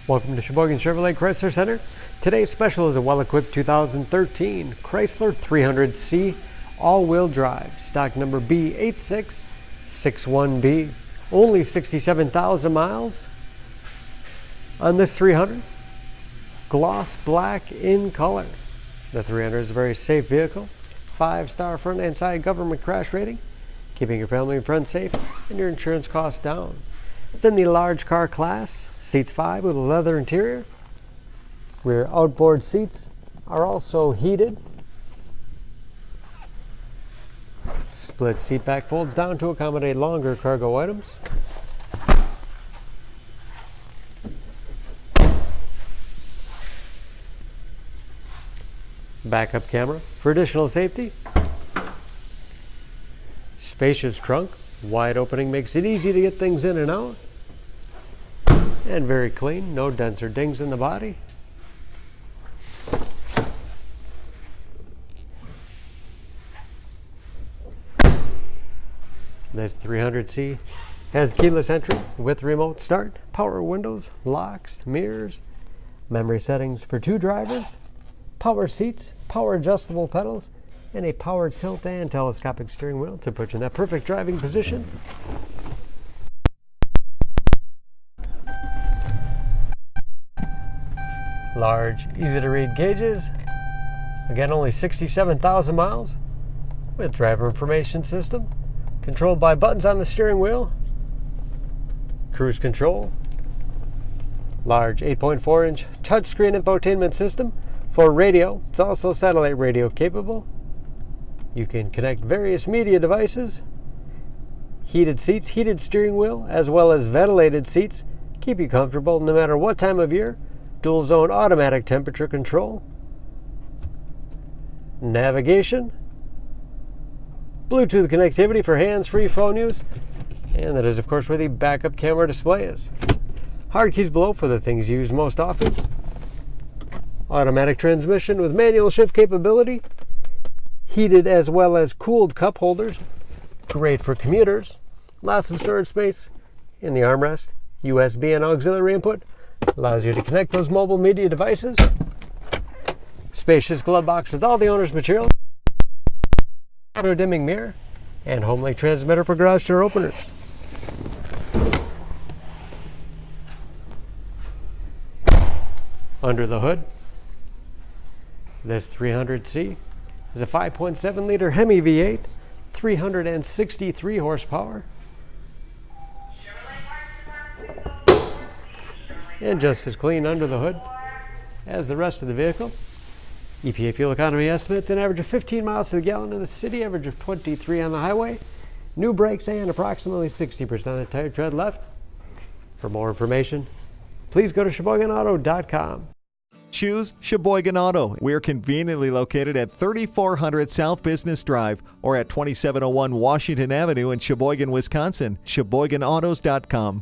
Welcome to Sheboygan Chevrolet Chrysler Center. Today's special is a well-equipped 2013 Chrysler 300C all-wheel drive, stock number B8661B. Only 67,000 miles on this 300. Gloss black in color. The 300 is a very safe vehicle. 5-star front and side government crash rating, keeping your family and friends safe and your insurance costs down. It's in the large car class. Seats 5 with a leather interior. Rear outboard seats are also heated. Split seat back folds down to accommodate longer cargo items. Backup camera for additional safety. Spacious trunk. Wide opening makes it easy to get things in and out. And very clean, no dents or dings in the body. This 300C has keyless entry with remote start, power windows, locks, mirrors, memory settings for 2 drivers, power seats, power adjustable pedals, and a power tilt and telescopic steering wheel to put you in that perfect driving position. Large, easy to read gauges. Again, only 67,000 miles with driver information system. Controlled by buttons on the steering wheel. Cruise control. Large 8.4-inch touchscreen infotainment system for radio. It's also satellite radio capable. You can connect various media devices. Heated seats, heated steering wheel, as well as ventilated seats. Keep you comfortable no matter what time of year. Dual zone automatic temperature control. Navigation. Bluetooth connectivity for hands-free phone use. And that is, of course, where the backup camera display is. Hard keys below for the things used most often. Automatic transmission with manual shift capability. Heated as well as cooled cup holders. Great for commuters. Lots of storage space in the armrest. USB and auxiliary input. Allows you to connect those mobile media devices. Spacious glove box with all the owner's material. Auto dimming mirror and home link transmitter for garage door openers. Under the hood, this 300C is a 5.7 liter HEMI V8, 363 horsepower. And just as clean under the hood as the rest of the vehicle. EPA fuel economy estimates an average of 15 miles to the gallon in the city, average of 23 on the highway. New brakes and approximately 60% of the tire tread left. For more information, please go to SheboyganAuto.com. Choose Sheboygan Auto. We're conveniently located at 3400 South Business Drive or at 2701 Washington Avenue in Sheboygan, Wisconsin. SheboyganAutos.com.